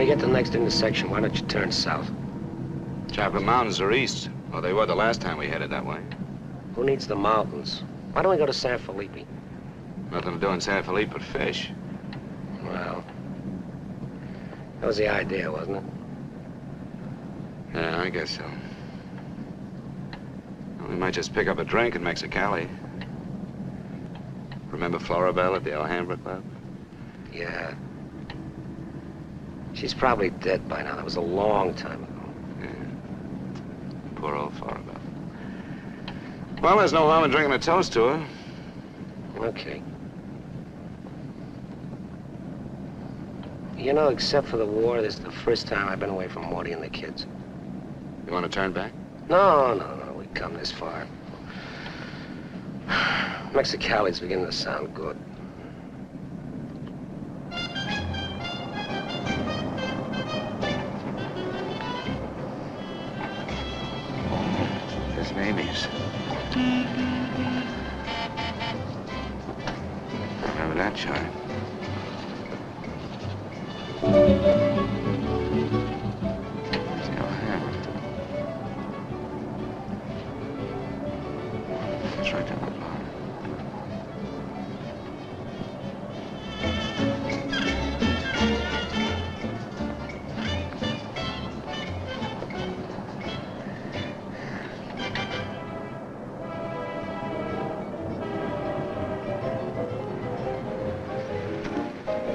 you get to the next intersection, why don't you turn south? Chocolate Mountains are east. Well, they were the last time we headed that way. Who needs the mountains? Why don't we go to San Felipe? Nothing to do in San Felipe but fish. Well, that was the idea, wasn't it? Yeah, I guess so. Well, we might just pick up a drink in Mexicali. Remember Floribel at the Alhambra Club? Yeah. She's probably dead by now. That was a long time ago. Yeah. Poor old Floribel. Well, there's no harm in drinking a toast to her. Okay. You know, except for the war, this is the first time I've been away from Morty and the kids. You want to turn back? No. We've come this far. Mexicali's beginning to sound good. There's navys. Remember that chart? See how hammered. It's right down the bottom.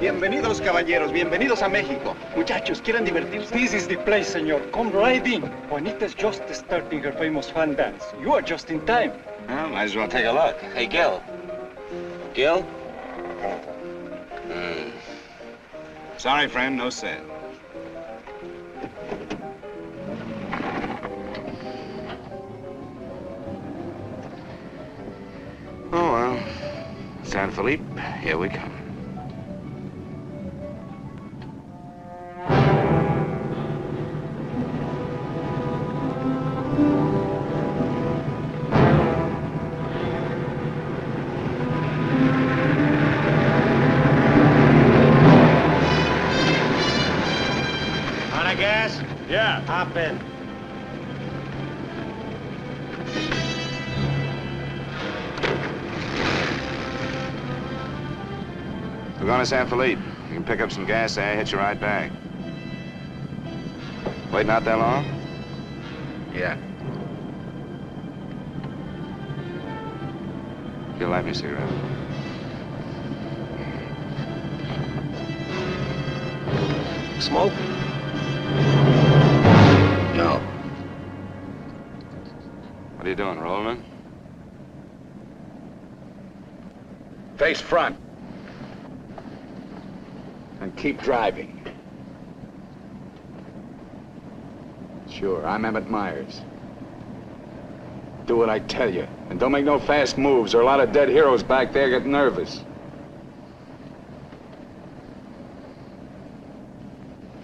Bienvenidos, caballeros. Bienvenidos a México. Muchachos, ¿quieren divertirse? This is the place, senor. Come right in. Juanita's just starting her famous fan dance. You are just in time. Well, might as well take a look. Hey, Gil. Gil? Sorry, friend, no sale. Oh, well. San Felipe, here we come. Yeah. Hop in. We're going to San Felipe. You can pick up some gas there, hitch a ride back. Waiting out there long? Yeah. You'll light me a cigarette. Smoke? No. What are you doing, rolling? Face front. And keep driving. Sure, I'm Emmett Myers. Do what I tell you. And don't make no fast moves, or a lot of dead heroes back there get nervous.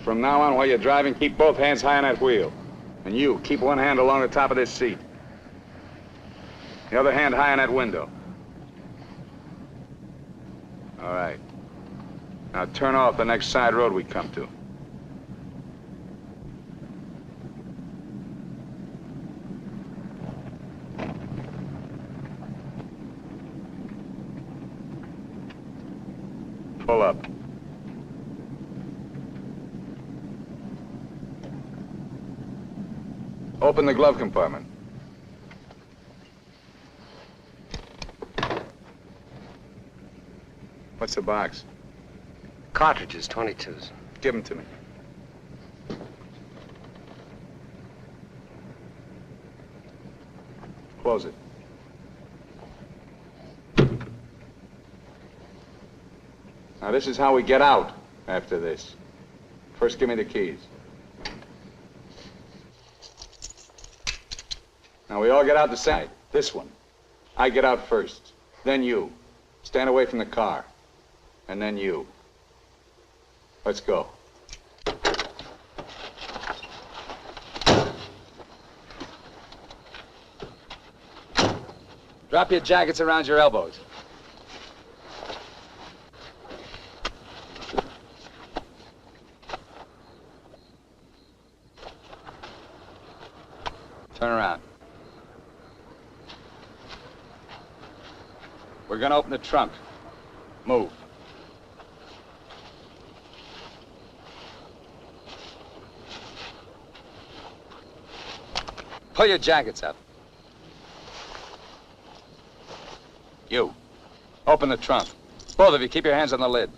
From now on, while you're driving, keep both hands high on that wheel. And you, keep one hand along the top of this seat. The other hand high on that window. All right. Now turn off the next side road we come to. Pull up. Open the glove compartment. What's the box? Cartridges, 22s. Give them to me. Close it. Now, this is how we get out after this. First, give me the keys. Now, we all get out the side. This one. I get out first. Then you. Stand away from the car. And then you. Let's go. Drop your jackets around your elbows. We're gonna open the trunk. Move. Pull your jackets up. You. Open the trunk. Both of you, keep your hands on the lid.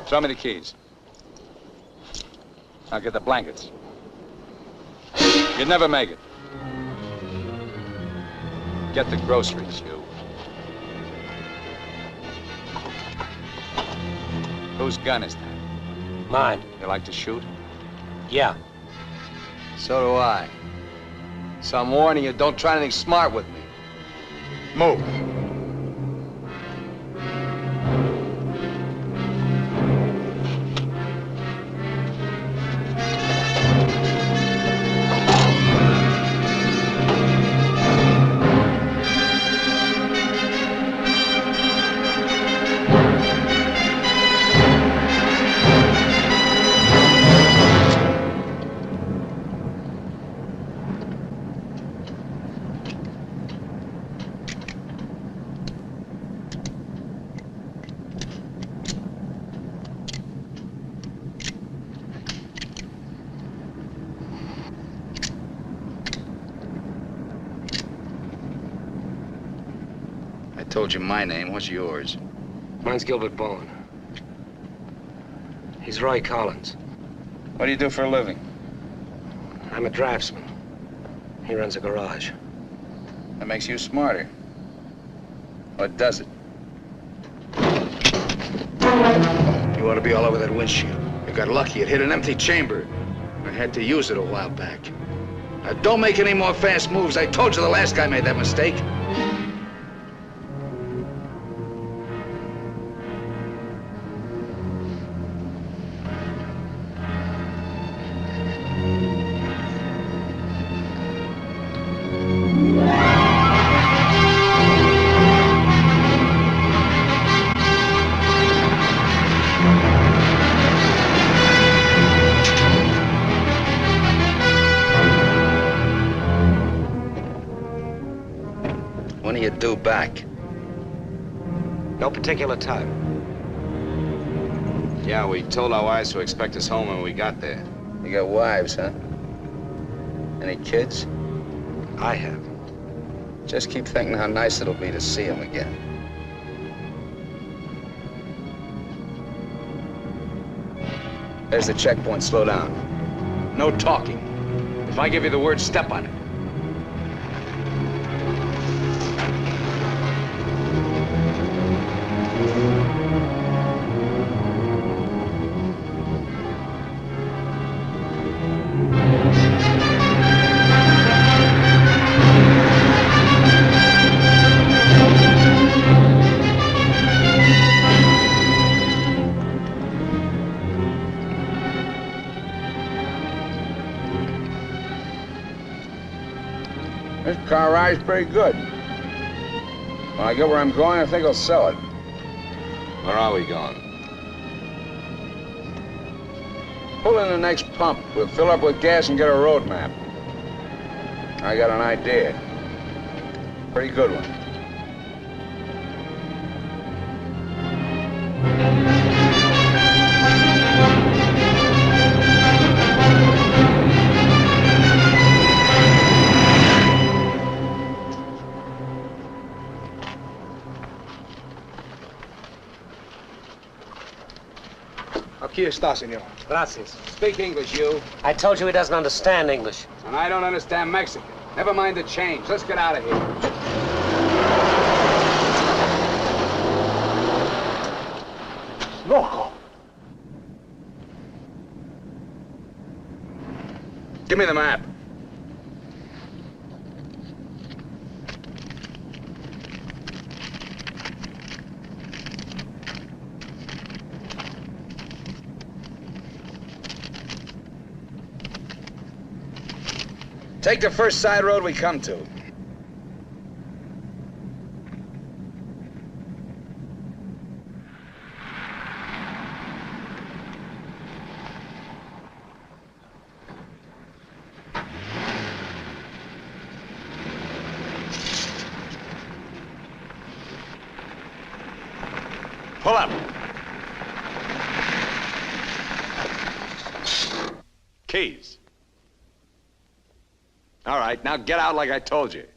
Throw me the keys. Now get the blankets. You'd never make it. Get the groceries, you. Whose gun is that? Mine. You like to shoot? Yeah. So do I. So I'm warning you, don't try anything smart with me. Move. I told you my name. What's yours? Mine's Gilbert Bowen. He's Roy Collins. What do you do for a living? I'm a draftsman. He runs a garage. That makes you smarter. Or does it? You ought to be all over that windshield. You got lucky. It hit an empty chamber. I had to use it a while back. Now, don't make any more fast moves. I told you the last guy made that mistake. When are you due back? No particular time. Yeah, we told our wives to expect us home when we got there. You got wives, huh? Any kids? I have. Just keep thinking how nice it'll be to see them again. There's the checkpoint. Slow down. No talking. If I give you the word, step on it. This car ride's pretty good. When I get where I'm going, I think I'll sell it. Where are we going? Pull in the next pump. We'll fill up with gas and get a road map. I got an idea. Pretty good one. Aquí está, señor. Gracias. Speak English, you. I told you he doesn't understand English. And I don't understand Mexican. Never mind the change. Let's get out of here. Loco. Give me the map. Take the first side road we come to. Pull up. Keys. All right, now get out like I told you.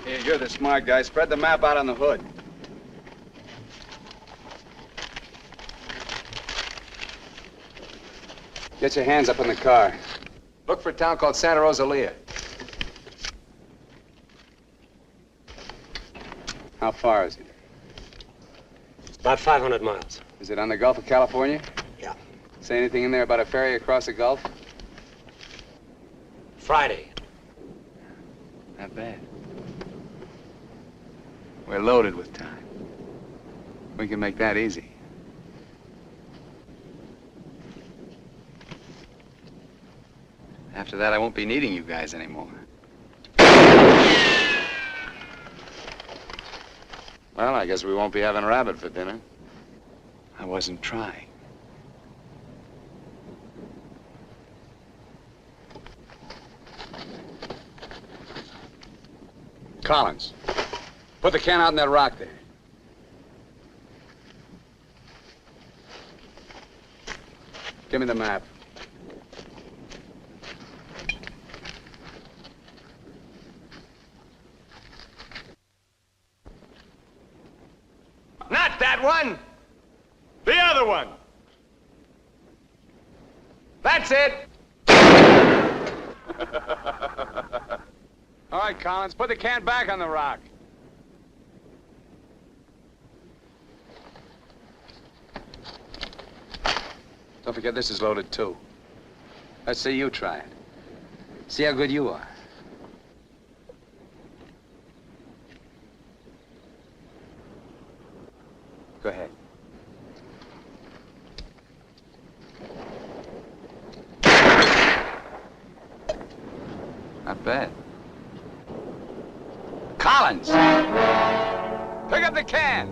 Here, you're the smart guy. Spread the map out on the hood. Get your hands up in the car. Look for a town called Santa Rosalia. How far is it? About 500 miles. Is it on the Gulf of California? Yeah. Say anything in there about a ferry across the Gulf? Friday. Not bad. We're loaded with time. We can make that easy. After that, I won't be needing you guys anymore. Well, I guess we won't be having rabbit for dinner. I wasn't trying. Collins, put the can out in that rock there. Give me the map. Not that one! The other one! That's it! All right, Collins, put the can back on the rock. Don't forget this is loaded, too. Let's see you try it. See how good you are. Go ahead. Not bad. Collins! Pick up the can!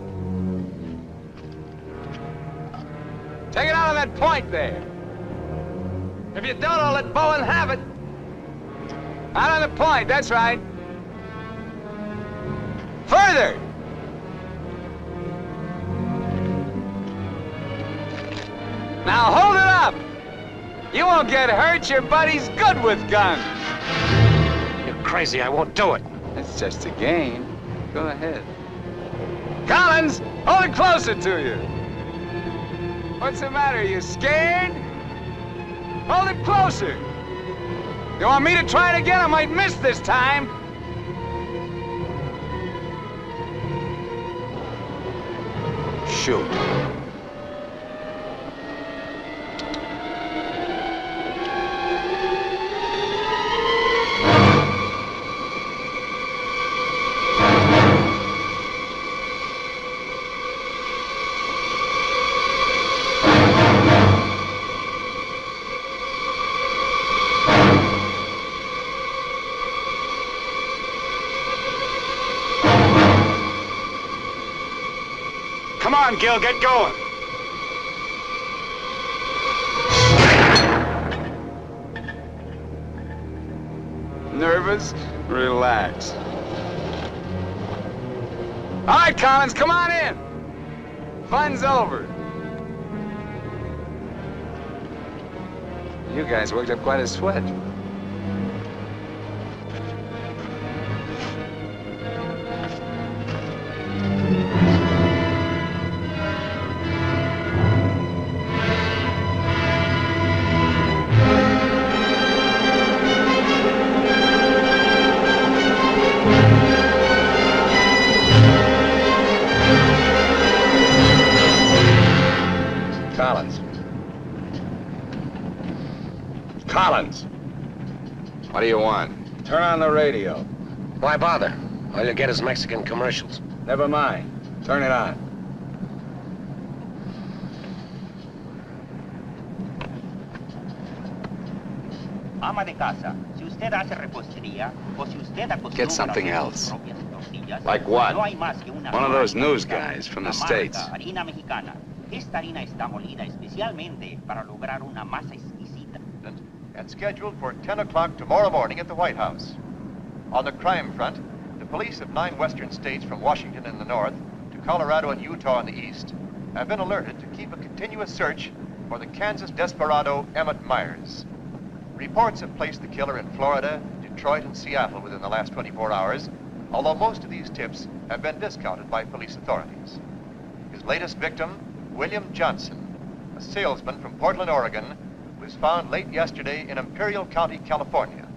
Take it out on that point there. If you don't, I'll let Bowen have it. Out on the point, that's right. Further! Now hold it up! You won't get hurt, your buddy's good with guns. You're crazy, I won't do it. It's just a game. Go ahead. Collins, hold it closer to you. What's the matter, you scared? Hold it closer. You want me to try it again? I might miss this time. Shoot. Come on, Gil, get going. Nervous? Relax. All right, Collins, come on in. Fun's over. You guys worked up quite a sweat. Collins. What do you want? Turn on the radio. Why bother? All you'll get is Mexican commercials. Never mind. Turn it on. Ama de casa, si usted hace repostería o si usted acostumbra Get something else. propias tortillas, Like what? no hay más que una One of sola those news marca, guys from the la marca States. Harina mexicana. Esta harina está molida especialmente para lograr una masa exquisita. And scheduled for 10 o'clock tomorrow morning at the White House. On the crime front, the police of 9 western states from Washington in the north to Colorado and Utah in the east have been alerted to keep a continuous search for the Kansas desperado Emmett Myers. Reports have placed the killer in Florida, Detroit, and Seattle within the last 24 hours, although most of these tips have been discounted by police authorities. His latest victim, William Johnson, a salesman from Portland, Oregon, was found late yesterday in Imperial County, California.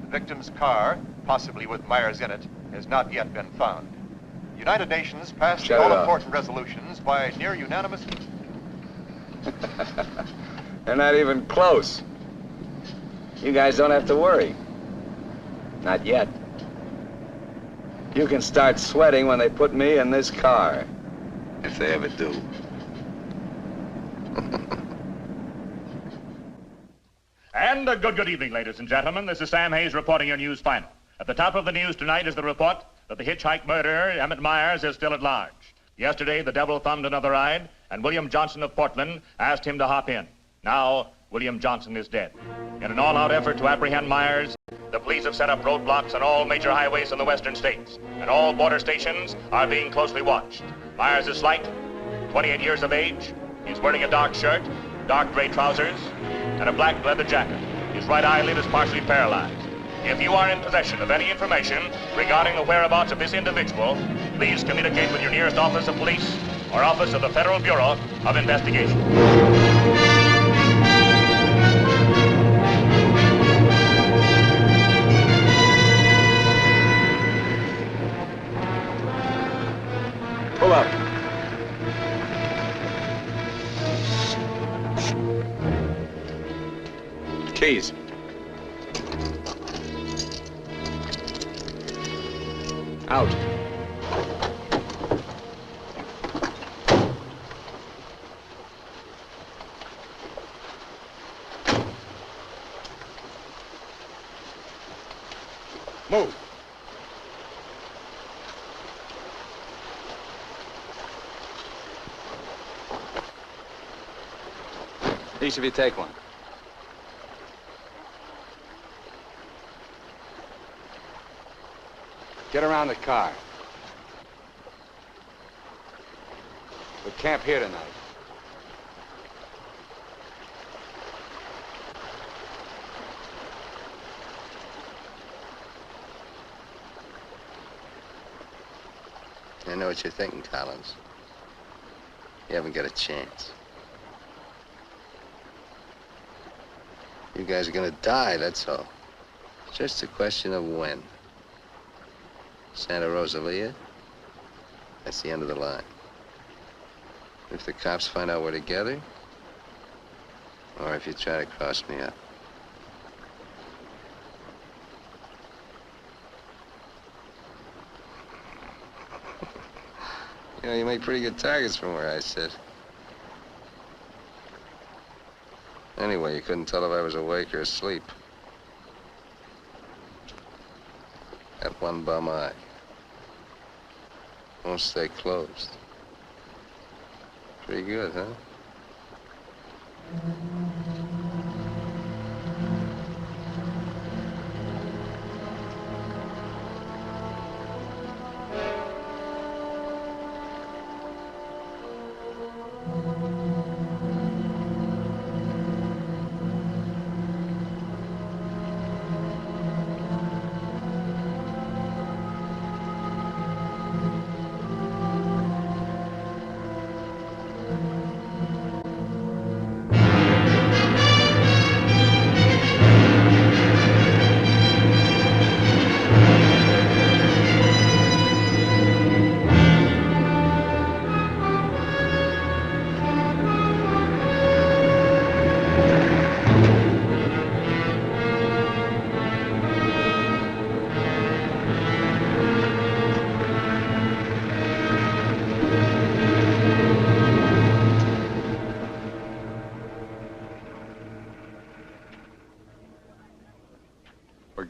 The victim's car, possibly with Myers in it, has not yet been found. The United Nations passed the all-important resolutions by near unanimous... They're not even close. You guys don't have to worry. Not yet. You can start sweating when they put me in this car. If they ever do. And a good evening, ladies and gentlemen. This is Sam Hayes reporting your news final. At the top of the news tonight is the report that the hitchhike murderer, Emmett Myers, is still at large. Yesterday, the devil thumbed another ride, and William Johnson of Portland asked him to hop in. Now, William Johnson is dead. In an all-out effort to apprehend Myers, the police have set up roadblocks on all major highways in the western states, and all border stations are being closely watched. Myers is slight, 28 years of age. He's wearing a dark shirt, dark gray trousers, and a black leather jacket. His right eyelid is partially paralyzed. If you are in possession of any information regarding the whereabouts of this individual, please communicate with your nearest office of police or office of the Federal Bureau of Investigation. Pull up. Keys. Out. Move. Each of you take one. Get around the car. We'll camp here tonight. I know what you're thinking, Collins. You haven't got a chance. You guys are gonna die, that's all. It's just a question of when. Santa Rosalia, that's the end of the line. If the cops find out we're together, or if you try to cross me up. You know, you make pretty good targets from where I sit. Anyway, you couldn't tell if I was awake or asleep. That one bum eye. Won't stay closed. Pretty good, huh?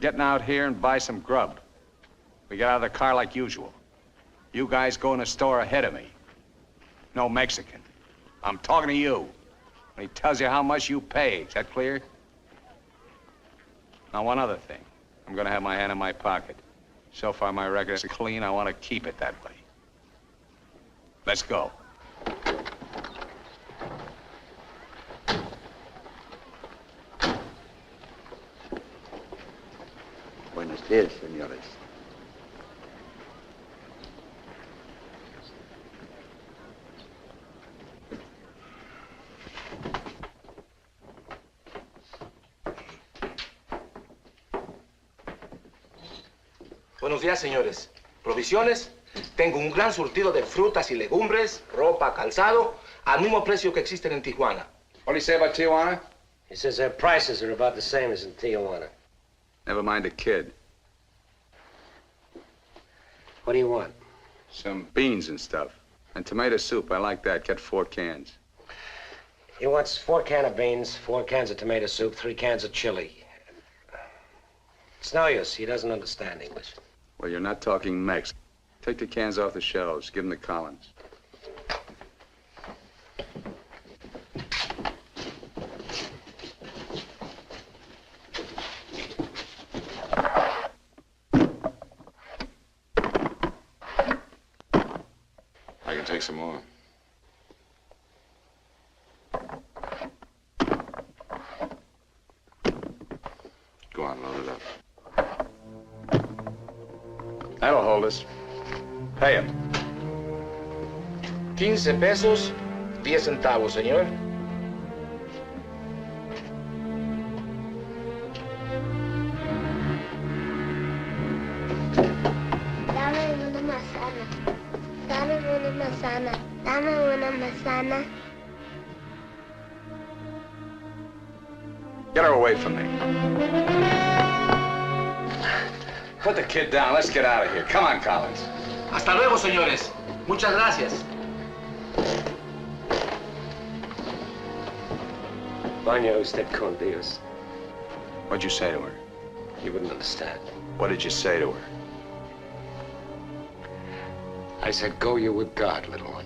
Getting out here and buy some grub. We get out of the car like usual. You guys go in the store ahead of me. No Mexican. I'm talking to you. And he tells you how much you pay. Is that clear? Now, one other thing. I'm gonna have my hand in my pocket. So far, my record is clean. I want to keep it that way. Let's go. Buenos días, señores. Buenos días, señores. ¿Provisiones? Tengo un gran surtido de frutas y legumbres, ropa, calzado, al mismo precio que existen en Tijuana. What do you say about Tijuana? He says their prices are about the same as in Tijuana. Never mind the kid. What do you want? Some beans and stuff. And tomato soup. I like that. Get 4 cans. He wants 4 cans of beans, 4 cans of tomato soup, 3 cans of chili. It's no use. He doesn't understand English. Well, you're not talking Mex. Take the cans off the shelves. Give them to Collins. I can take some more. Go on, load it up. That'll hold us. Pay him. 15 pesos, 10 centavos, señor. Dame una manzana. Dame una manzana. Dame una manzana. Get her away from me. Put the kid down. Let's get out of here. Come on, Collins. Hasta luego, señores. Muchas gracias. Vaya usted con Dios. What'd you say to her? You wouldn't understand. What did you say to her? I said, go you with God, little one.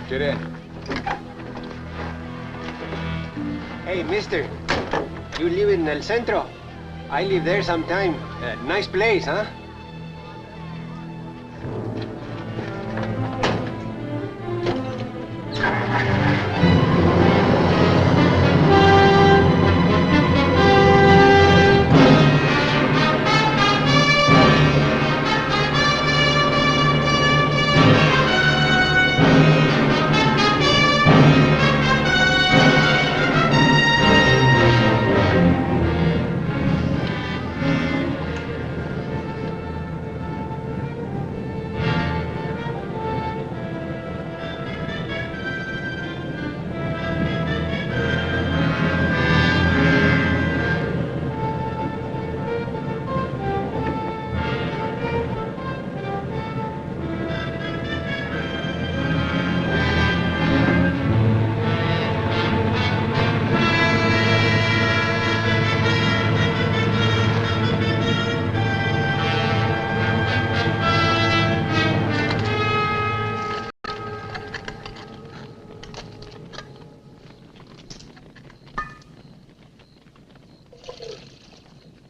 Get in. Hey, mister. You live in El Centro? I live there sometime. Nice place, huh?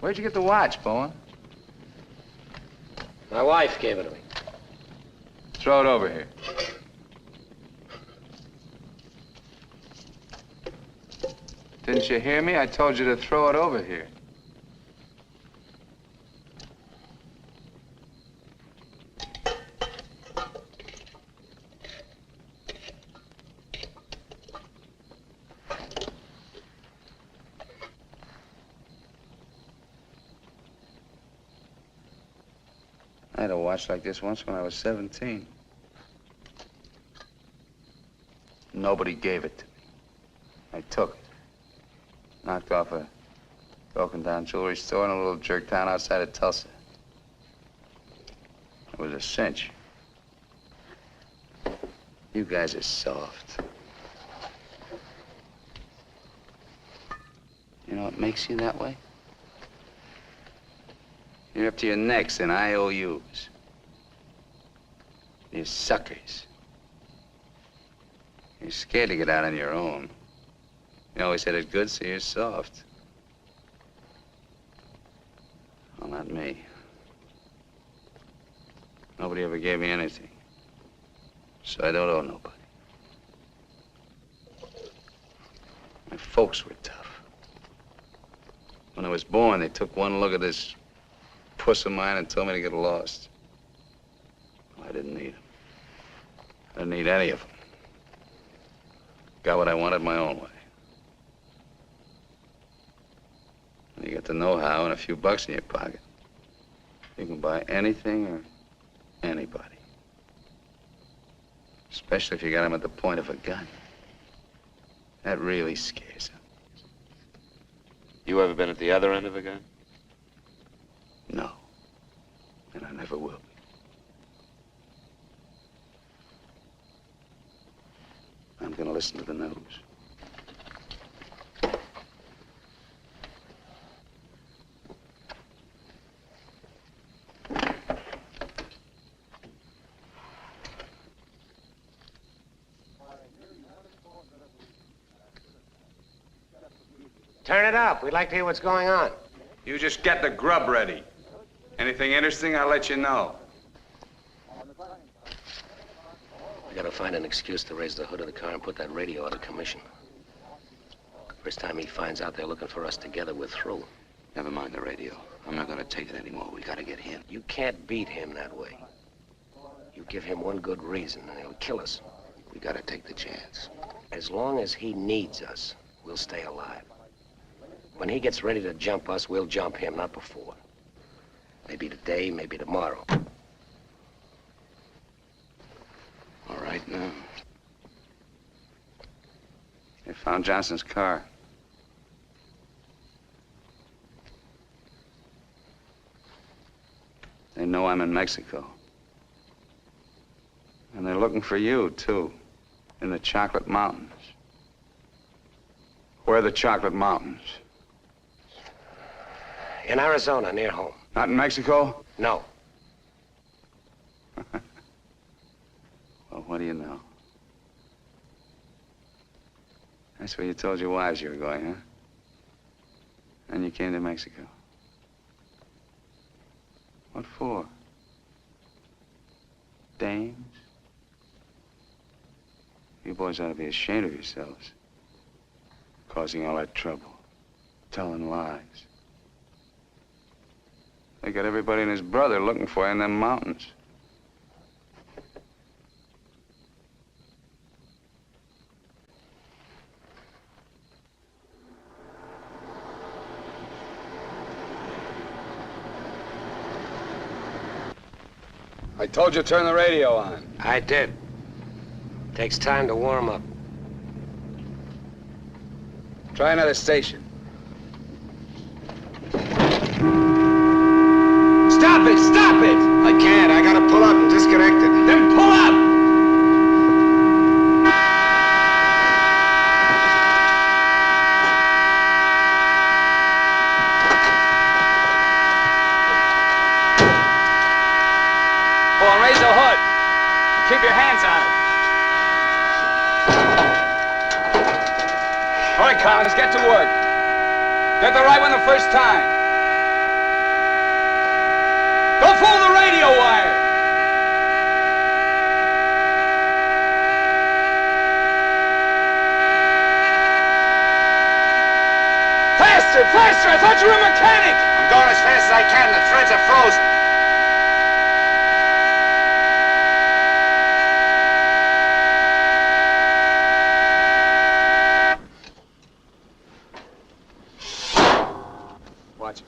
Where'd you get the watch, Bowen? My wife gave it to me. Throw it over here. Didn't you hear me? I told you to throw it over here. I had a watch like this once when I was 17. Nobody gave it to me. I took it. Knocked off a broken-down jewelry store in a little jerk town outside of Tulsa. It was a cinch. You guys are soft. You know what makes you that way? You're up to your necks in IOUs. You're suckers. You're scared to get out on your own. You always had it good, so you're soft. Well, not me. Nobody ever gave me anything. So I don't owe nobody. My folks were tough. When I was born, they took one look at this puss of mine and told me to get lost. Well, I didn't need them. I didn't need any of them. Got what I wanted my own way. When you get the know-how and a few bucks in your pocket, you can buy anything or anybody. Especially if you got them at the point of a gun. That really scares them. You ever been at the other end of a gun? No. And I never will be. I'm gonna listen to the news. Turn it up. We'd like to hear what's going on. You just get the grub ready. Anything interesting, I'll let you know. We gotta find an excuse to raise the hood of the car and put that radio out of commission. First time he finds out they're looking for us together, we're through. Never mind the radio. I'm not gonna take it anymore. We gotta get him. You can't beat him that way. You give him one good reason and he'll kill us. We gotta take the chance. As long as he needs us, we'll stay alive. When he gets ready to jump us, we'll jump him, not before. Maybe today, maybe tomorrow. All right now. They found Johnson's car. They know I'm in Mexico. And they're looking for you, too, in the Chocolate Mountains. Where are the Chocolate Mountains? In Arizona, near home. Not in Mexico? No. Well, what do you know? That's where you told your wives you were going, huh? And you came to Mexico. What for? Dames? You boys ought to be ashamed of yourselves. Causing all that trouble. Telling lies. They got everybody and his brother looking for you in them mountains. I told you to turn the radio on. I did. Takes time to warm up. Try another station. Stop it! Stop it! I can't. I gotta pull up and disconnect it. Then pull up! Well, raise the hood. Keep your hands on it. All right, Collins, get to work. Get the right one the first time. Don't fool the radio wire! Faster, faster! I thought you were a mechanic! I'm going as fast as I can. The threads are frozen. Watch it.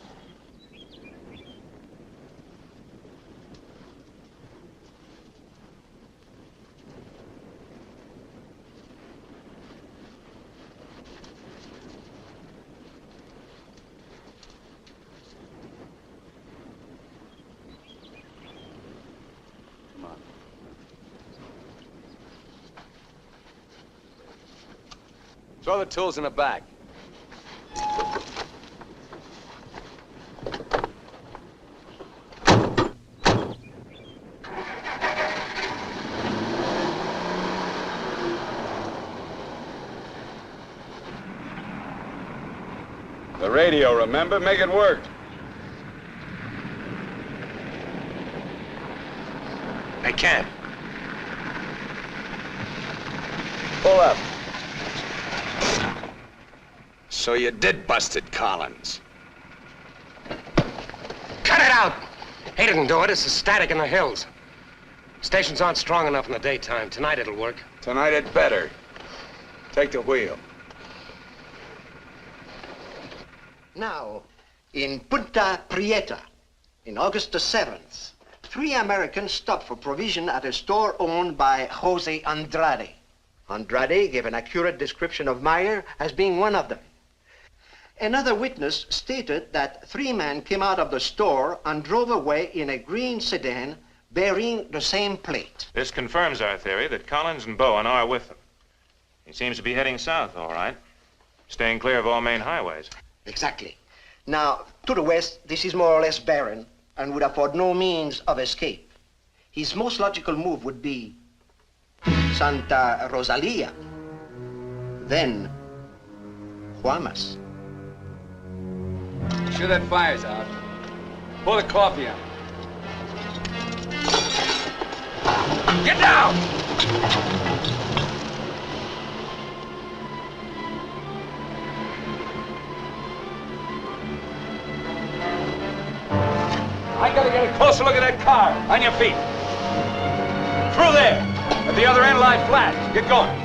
Throw the tools in the back. The radio, remember? Make it work. They can't. Pull up. So you did busted Collins. Cut it out! He didn't do it. It's the static in the hills. Stations aren't strong enough in the daytime. Tonight it'll work. Tonight it better. Take the wheel. Now, in Punta Prieta, in August the 7th, 3 Americans stopped for provision at a store owned by Jose Andrade. Andrade gave an accurate description of Meyer as being one of them. Another witness stated that 3 men came out of the store and drove away in a green sedan bearing the same plate. This confirms our theory that Collins and Bowen are with them. He seems to be heading south, all right, staying clear of all main highways. Exactly. Now, to the west, this is more or less barren and would afford no means of escape. His most logical move would be Santa Rosalia, then Guamas. Sure that fire's out. Pour the coffee on. Get down! I gotta get a closer look at that car. On your feet. Through there. At the other end, lie flat. Get going.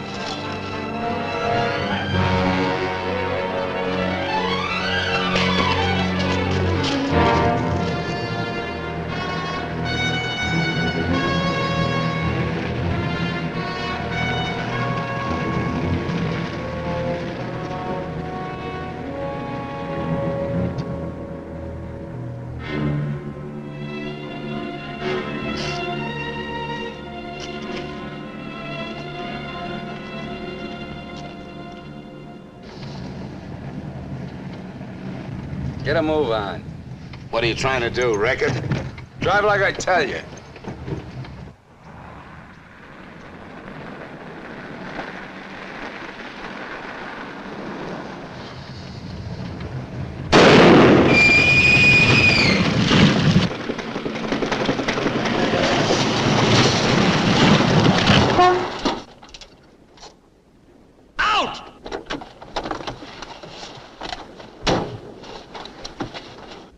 Get a move on. What are you trying to do, wreck it? Drive like I tell you.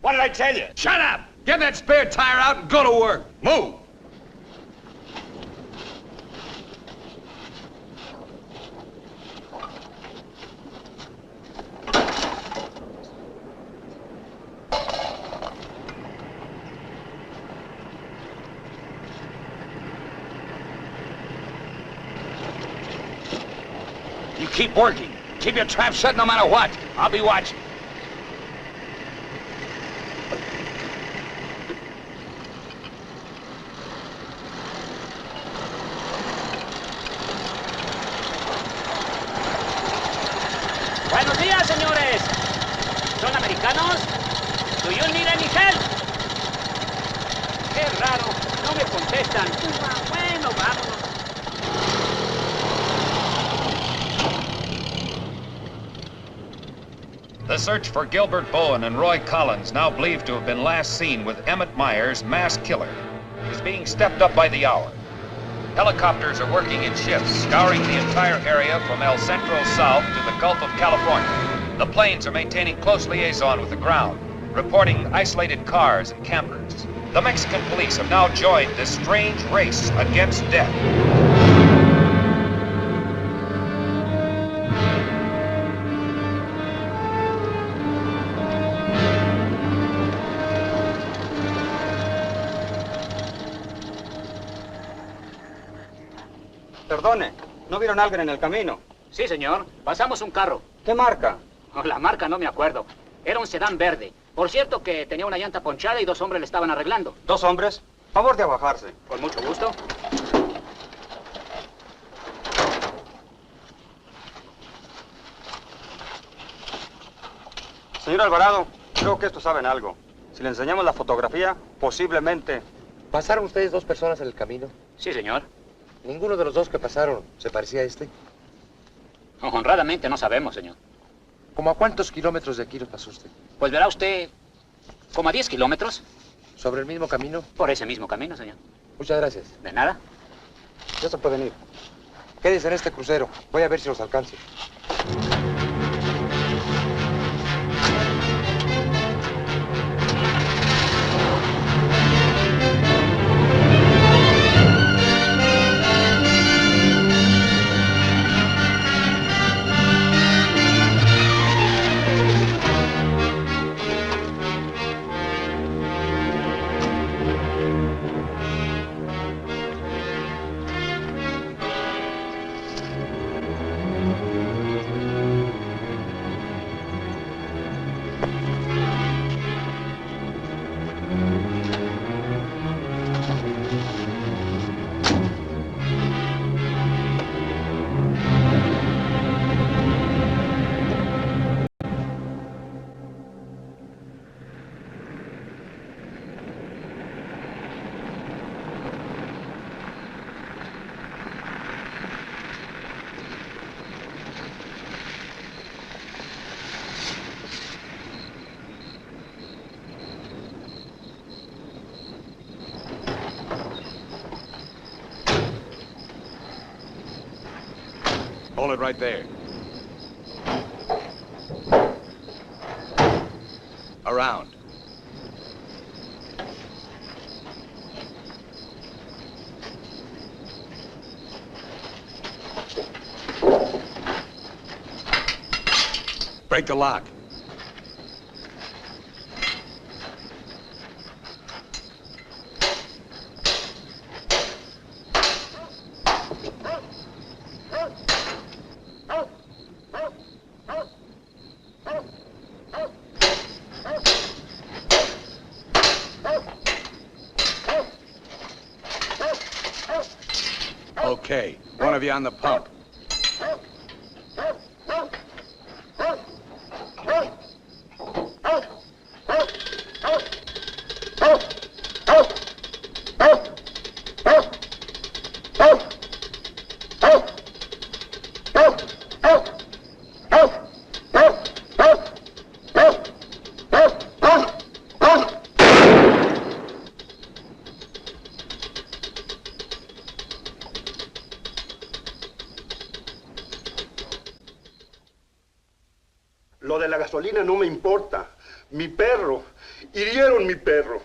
What did I tell you? Shut up! Get that spare tire out and go to work. Move! You keep working. Keep your trap shut no matter what. I'll be watching. Buenos días, señores. ¿Son americanos? Do you need any help? Qué raro, no me contestan. Bueno, vámonos. The search for Gilbert Bowen and Roy Collins, now believed to have been last seen with Emmett Myers, mass killer, is being stepped up by the hour. Helicopters are working in shifts, scouring the entire area from El Centro south to the Gulf of California. The planes are maintaining close liaison with the ground, reporting isolated cars and campers. The Mexican police have now joined this strange race against death. Perdone, ¿no vieron a alguien en el camino? Sí, señor. Pasamos un carro. ¿Qué marca? Oh, la marca no me acuerdo. Era un sedán verde. Por cierto que tenía una llanta ponchada y 2 hombres le estaban arreglando. ¿2 hombres? Favor de bajarse. Con mucho gusto. Señor Alvarado, creo que estos saben algo. Si le enseñamos la fotografía, posiblemente... ¿Pasaron ustedes 2 personas en el camino? Sí, señor. ¿Ninguno de los 2 que pasaron se parecía a este? Honradamente no sabemos, señor. ¿Cómo a cuántos kilómetros de aquí nos pasó usted? Pues verá usted, como a 10 kilómetros. ¿Sobre el mismo camino? Por ese mismo camino, señor. Muchas gracias. De nada. Ya se pueden ir. Quédense en este crucero. Voy a ver si los alcanzo. Hold it right there. Around. Break the lock. Okay, one of you on the pump. Lo de la gasolina no me importa. Mi perro. Hirieron mi perro.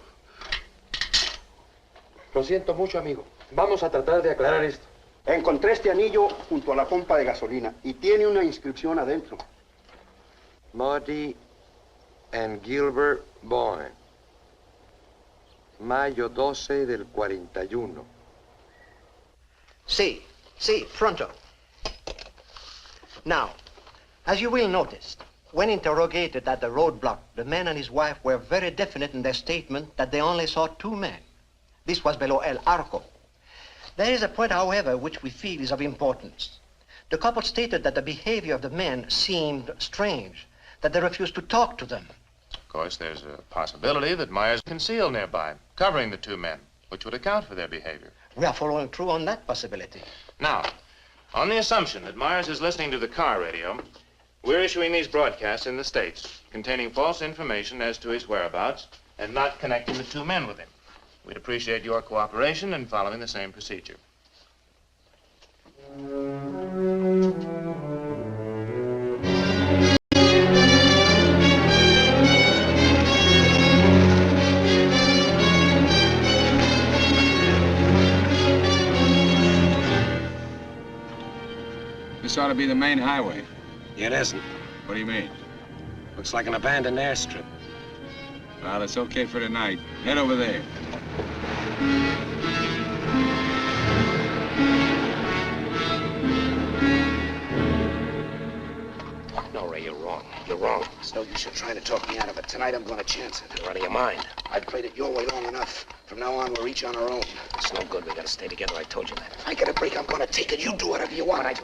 Lo siento mucho, amigo. Vamos a tratar de aclarar esto. Encontré este anillo junto a la pompa de gasolina y tiene una inscripción adentro. Marty and Gilbert Bowen. Mayo 12 del 41. Sí, pronto. Now, as you will notice, when interrogated at the roadblock, the man and his wife were very definite in their statement that they only saw two men. This was below El Arco. There is a point, however, which we feel is of importance. The couple stated that the behavior of the men seemed strange, that they refused to talk to them. Of course, there's a possibility that Myers concealed nearby, covering the two men, which would account for their behavior. We are following through on that possibility. Now, on the assumption that Myers is listening to the car radio, we're issuing these broadcasts in the States, containing false information as to his whereabouts and not connecting the two men with him. We'd appreciate your cooperation in following the same procedure. This ought to be the main highway. It isn't. What do you mean? Looks like an abandoned airstrip. Well, it's okay for tonight. Head over there. No, Ray, you're wrong. You're wrong. It's no use you trying to talk me out of it. Tonight I'm going to chance it. You're out of your mind. I've played it your way long enough. From now on, we're each on our own. It's no good. We gotta stay together. I told you that. If I get a break, I'm going to take it. You do whatever you want.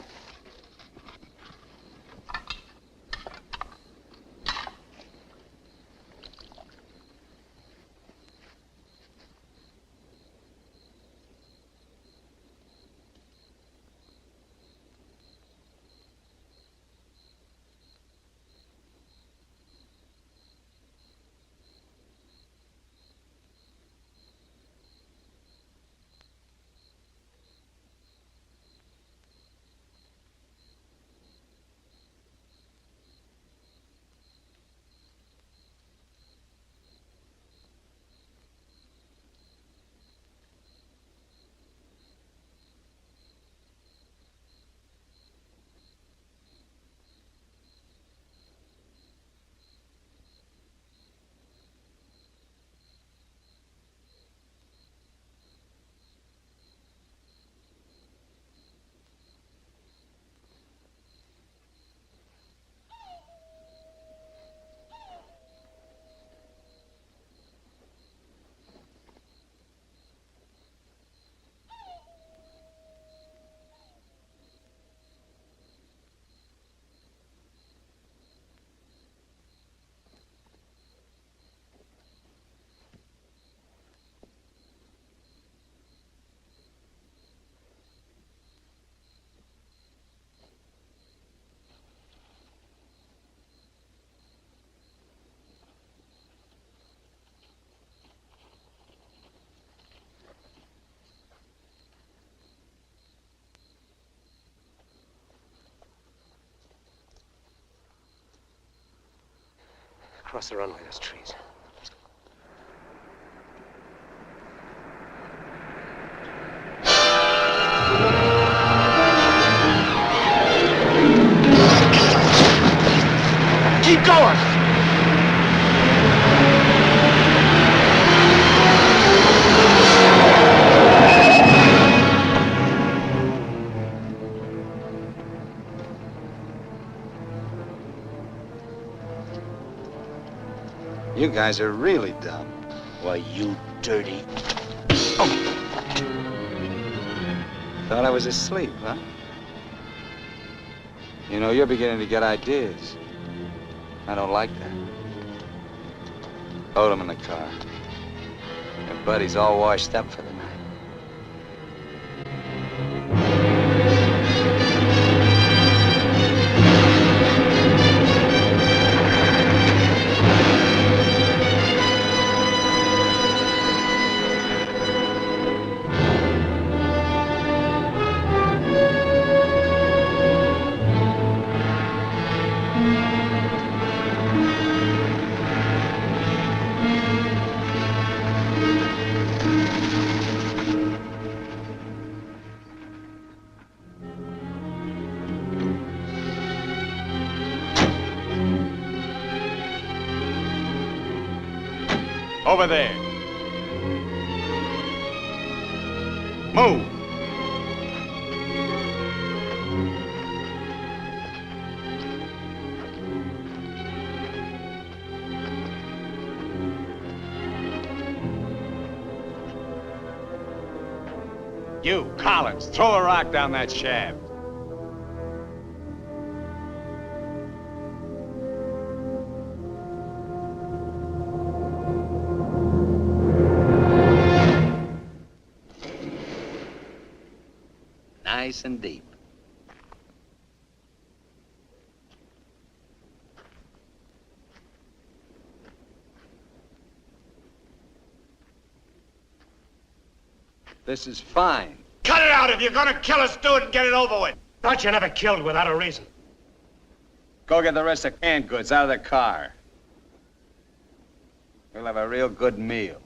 Across the runway, those trees. Keep going! You guys are really dumb. Why, you dirty... Thought I was asleep, huh? You know, you're beginning to get ideas. I don't like that. Load him in the car. Your buddy's all washed up for the night. Over there. Move. You, Collins, throw a rock down that shaft. Nice and deep. This is fine. Cut it out! If you're gonna kill us, do it and get it over with. Thought you never killed without a reason. Go get the rest of canned goods out of the car. We'll have a real good meal.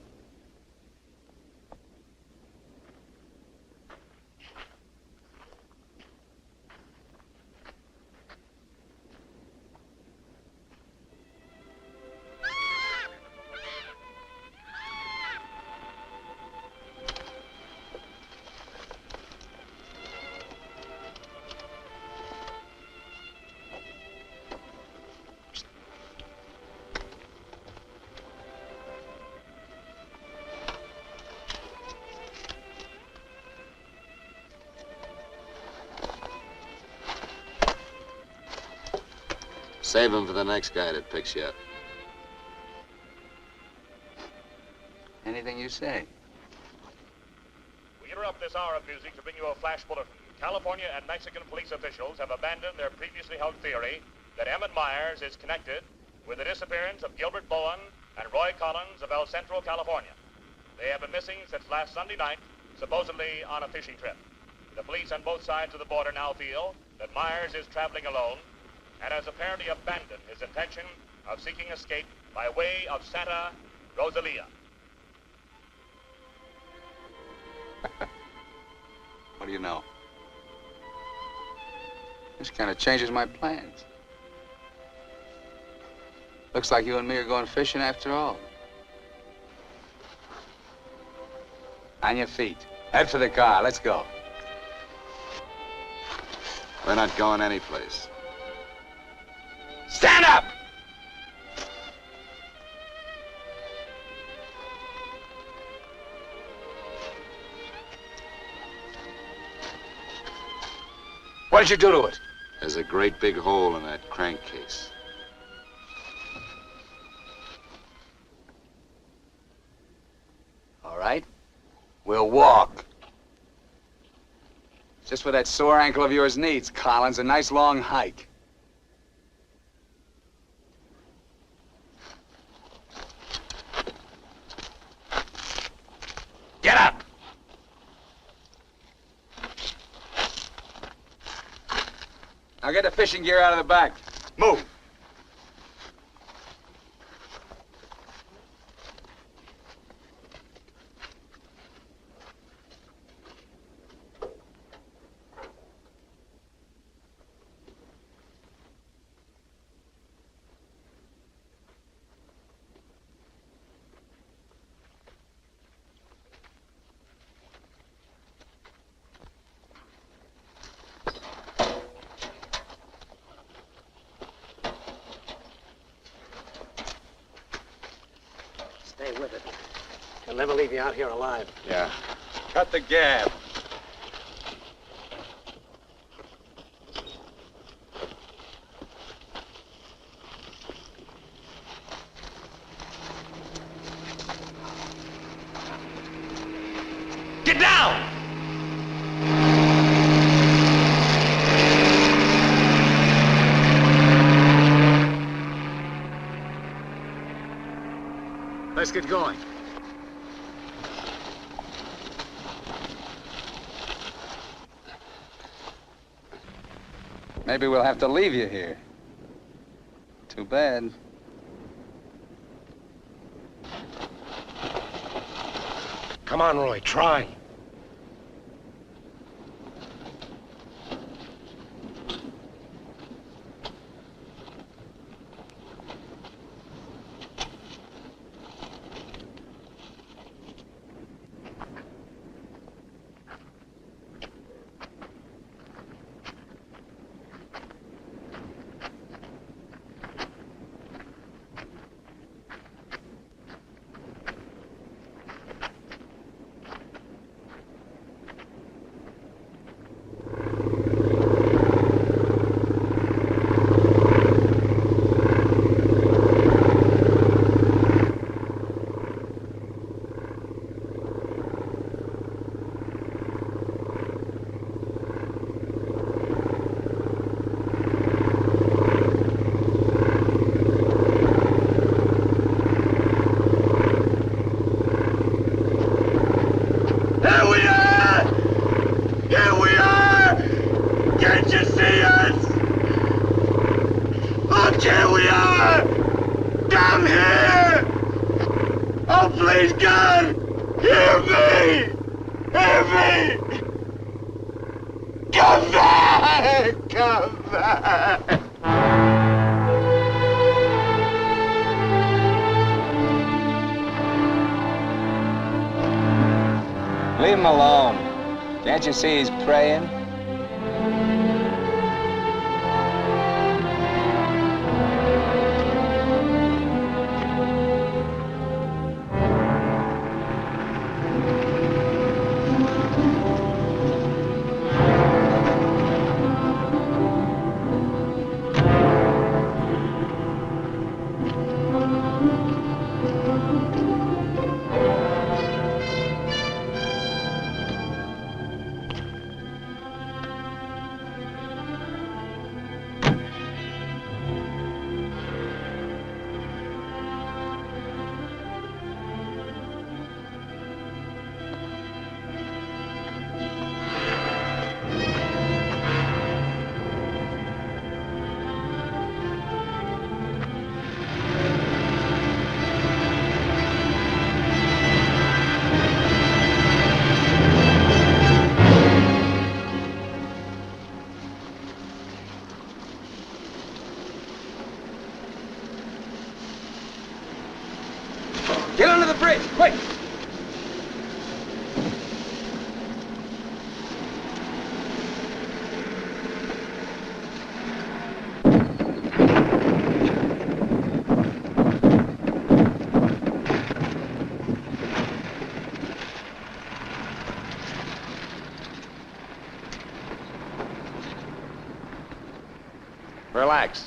Save him for the next guy that picks you up. Anything you say. We interrupt this hour of music to bring you a flash bulletin. California and Mexican police officials have abandoned their previously held theory that Emmett Myers is connected with the disappearance of Gilbert Bowen and Roy Collins of El Centro, California. They have been missing since last Sunday night, supposedly on a fishing trip. The police on both sides of the border now feel that Myers is traveling alone and has apparently abandoned his intention of seeking escape by way of Santa Rosalia. What do you know? This kind of changes my plans. Looks like you and me are going fishing after all. On your feet. Head for the car. Let's go. We're not going anyplace. Stand up! What did you do to it? There's a great big hole in that crankcase. All right. We'll walk. Just what that sore ankle of yours needs, Collins. A nice long hike. Get up! Now get the fishing gear out of the back. Move. Stay with it. He'll never leave you out here alive. Yeah. Cut the gab. Get down! Let's get going. Maybe we'll have to leave you here. Too bad. Come on, Roy, try. Leave him alone. Can't you see he's praying? Get under the bridge, quick! Relax.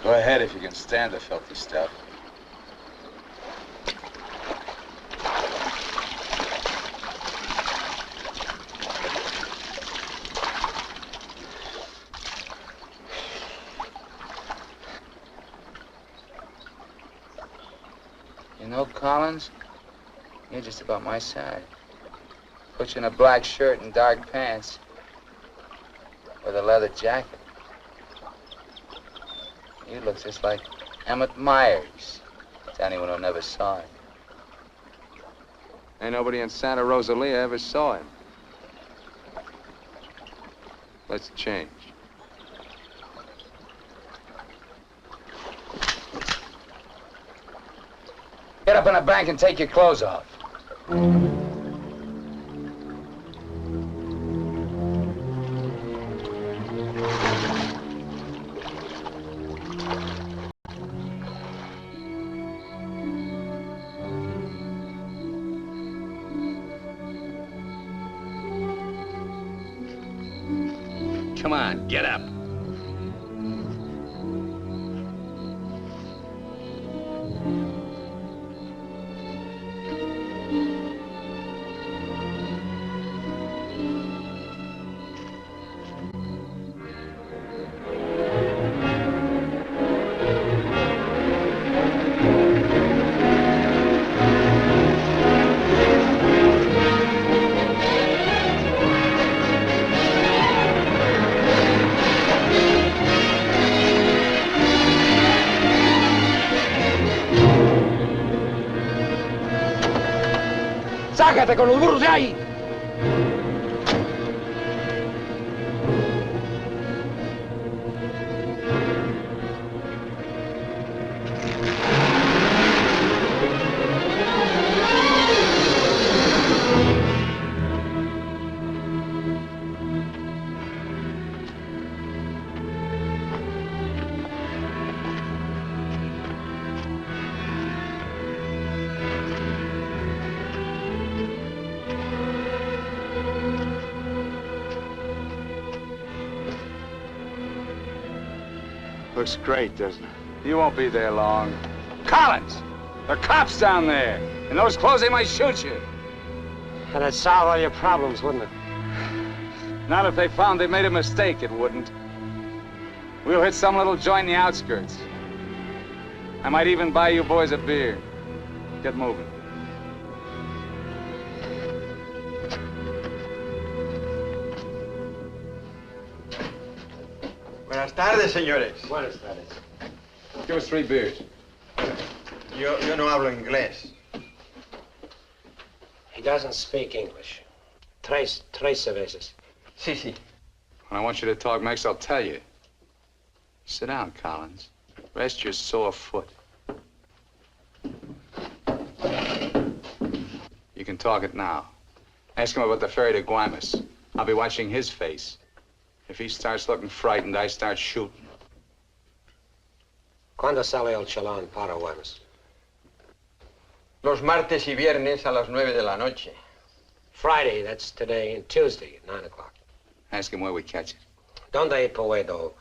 Go ahead if you can stand the filthy stuff. You know, Collins, you're just about my size. Put you in a black shirt and dark pants with a leather jacket. You look just like Emmett Myers, to anyone who never saw him. Ain't nobody in Santa Rosalia ever saw him. Let's change. up in a bank and take your clothes off. Come on, get up. ¡Sácate con los burros de ahí! Looks great, doesn't it? You won't be there long. Collins! There are cops down there. In those clothes, they might shoot you. That'd solve all your problems, wouldn't it? Not if they found they made a mistake, it wouldn't. We'll hit some little joint in the outskirts. I might even buy you boys a beer. Get moving. Buenas tardes, señores. Buenas tardes. Give us 3 beers. Yo no hablo inglés. He doesn't speak English. Tres cervezas. Sí, sí. When I want you to talk, Max, I'll tell you. Sit down, Collins. Rest your sore foot. You can talk it now. Ask him about the ferry to Guaymas. I'll be watching his face. If he starts looking frightened, I start shooting. ¿Cuándo sale el chalán para Guaymas? Los martes y viernes a las 9 de la noche. Friday, that's today, and Tuesday at 9 o'clock. Ask him where we catch it. ¿Dónde puedo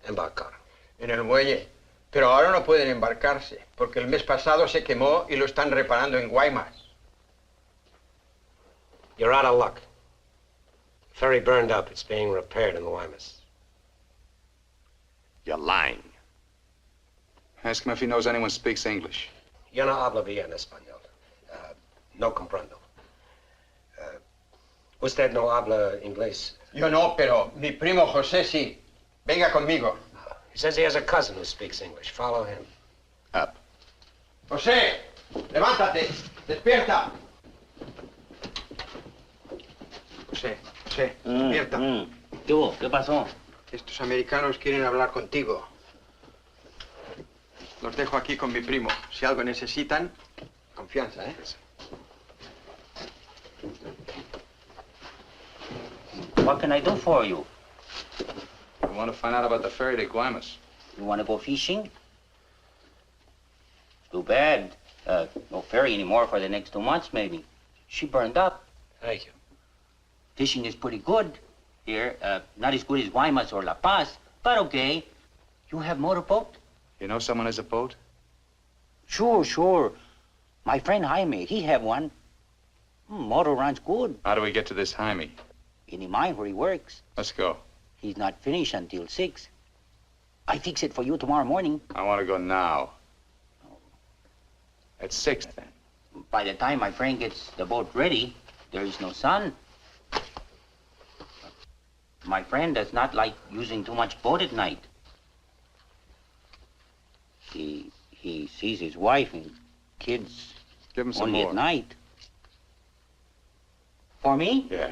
embarcar? En el muelle. Pero ahora no pueden embarcarse, porque el mes pasado se quemó y lo están reparando en Guaymas. You're out of luck. Ferry burned up. It's being repaired in the Guaymas. You're lying. Ask him if he knows anyone speaks English. Yo no hablo bien español. No comprendo. Usted no habla inglés. Yo no, pero mi primo José sí. Venga conmigo. He says he has a cousin who speaks English. Follow him. Up. José, levántate. Despierta. José, despierta. ¿Qué hubo? ¿Qué pasó? Estos americanos quieren hablar contigo. Los dejo aquí con mi primo. Si algo necesitan, confianza, ¿eh? What can I do for you? We want to find out about the ferry to Guaymas. You want to go fishing? Too bad. No ferry anymore for the next 2 months, maybe. She burned up. Thank you. Fishing is pretty good here. Not as good as Guaymas or La Paz, but okay. You have motorboat? You know someone has a boat? Sure. My friend Jaime, he have one. Motor runs good. How do we get to this Jaime? In the mine where he works. Let's go. He's not finished until 6. I fix it for you tomorrow morning. I want to go now. At 6, then. By the time my friend gets the boat ready, there is no sun. My friend does not like using too much boat at night. He sees his wife and kids Give him some only more. at night. For me? Yeah.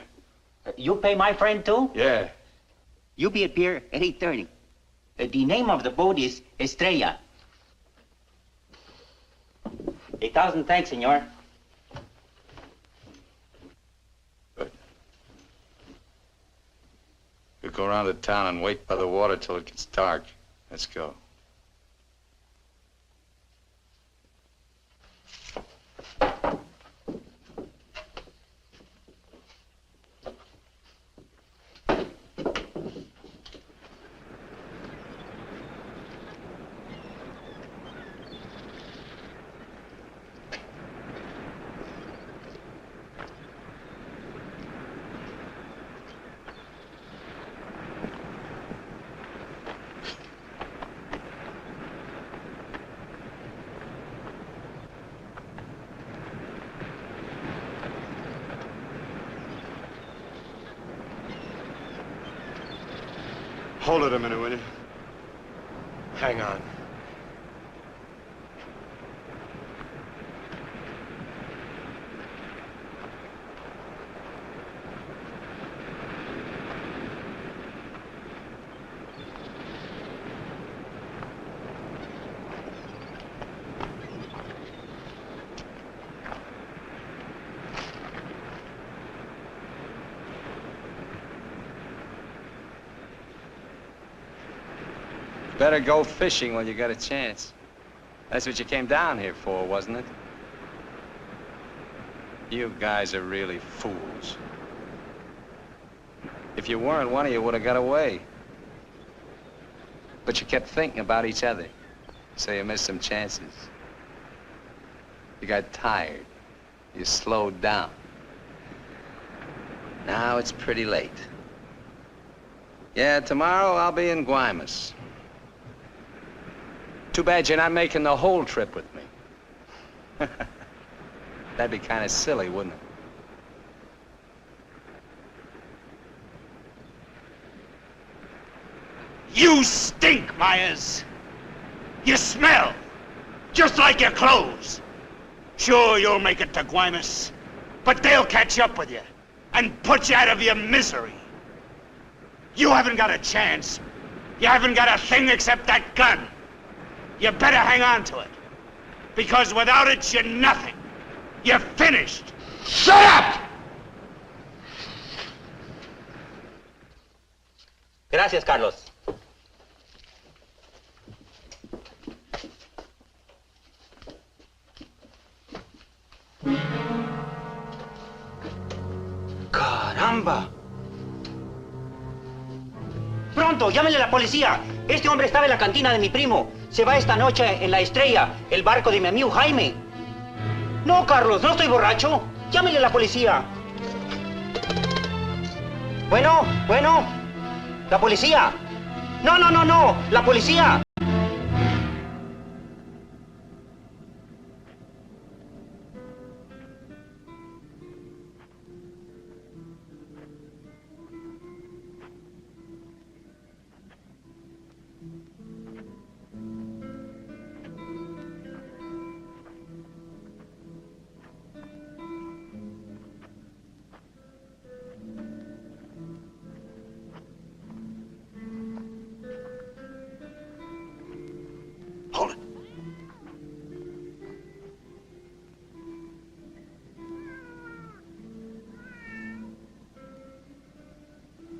You pay my friend too? Yeah. You be at pier at 8:30. The name of the boat is Estrella. 1,000 thanks, senor. We'll go around the town and wait by the water till it gets dark. Let's go. Hold it a minute, will you? Hang on. Better go fishing when you got a chance. That's what you came down here for, wasn't it? You guys are really fools. If you weren't, one of you would have got away. But you kept thinking about each other, so you missed some chances. You got tired. You slowed down. Now it's pretty late. Yeah, tomorrow I'll be in Guaymas. Too bad you're not making the whole trip with me. That'd be kind of silly, wouldn't it? You stink, Myers. You smell, just like your clothes. Sure, you'll make it to Guaymas, but they'll catch up with you and put you out of your misery. You haven't got a chance. You haven't got a thing except that gun. You better hang on to it, because without it, you're nothing. You're finished. Shut up! Gracias, Carlos. Caramba. Pronto, llámenle a la policía. Este hombre estaba en la cantina de mi primo. Se va esta noche en la Estrella, el barco de mi amigo Jaime. No, Carlos, no estoy borracho. Llámenle a la policía. Bueno, la policía. No, la policía.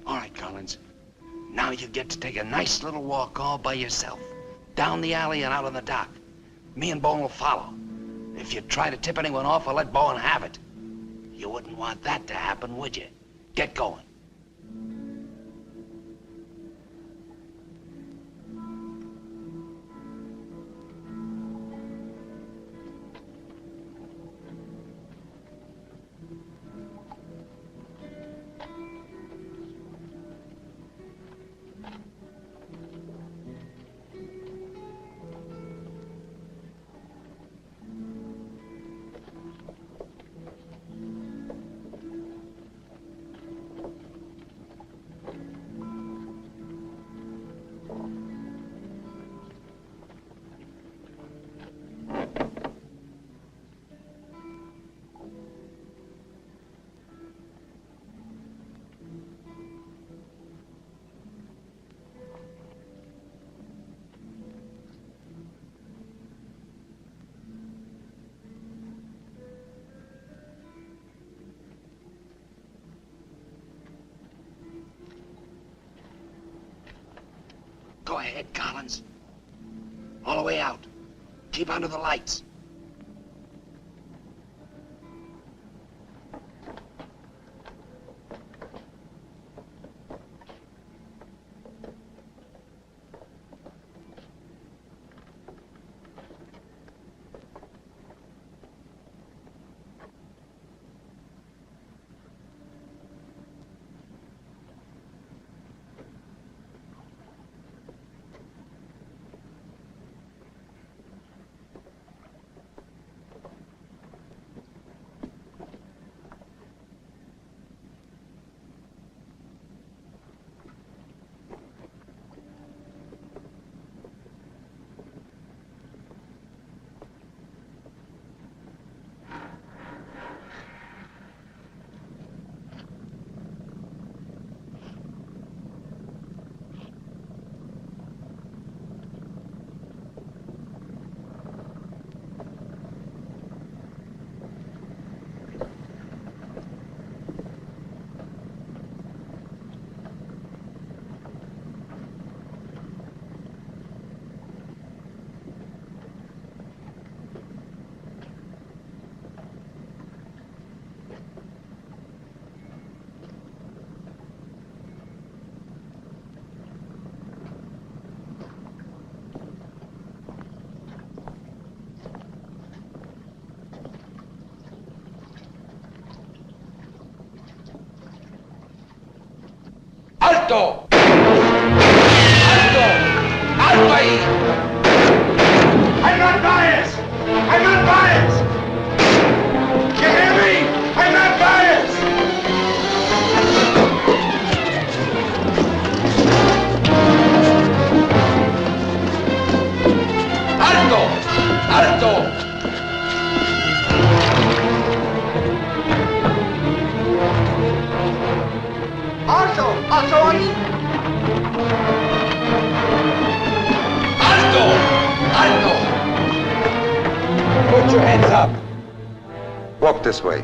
All right, Collins. Now you get to take a nice little walk all by yourself. Down the alley and out on the dock. Me and Bowen will follow. If you try to tip anyone off, I'll let Bowen have it. You wouldn't want that to happen, would you? Get going. ahead, Collins. All the way out. Keep under the lights. ¡Alto! ¡Alto! ¡Alto ahí! I'm not biased! I'm not biased! You hear me? I'm not biased! ¡Alto! ¡Alto! ¡Alto ahí! ¡Alto! ¡Alto! Put your hands up. Walk this way.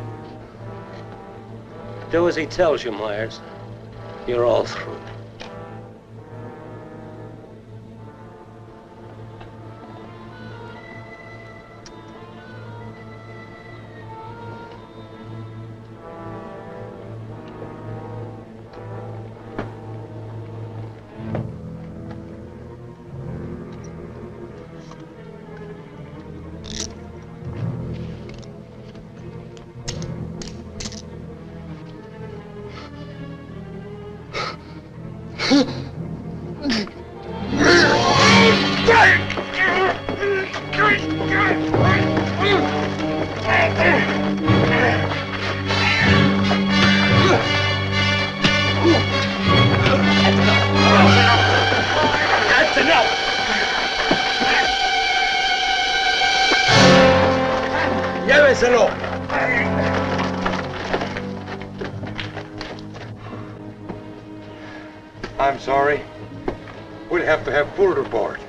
Do as he tells you, Myers. You're all through. Llévenselo. I'm sorry. We'll have to have full report.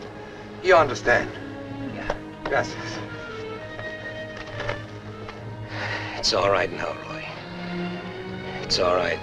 You understand? Yeah. Gracias. It's all right now, Roy. It's all right.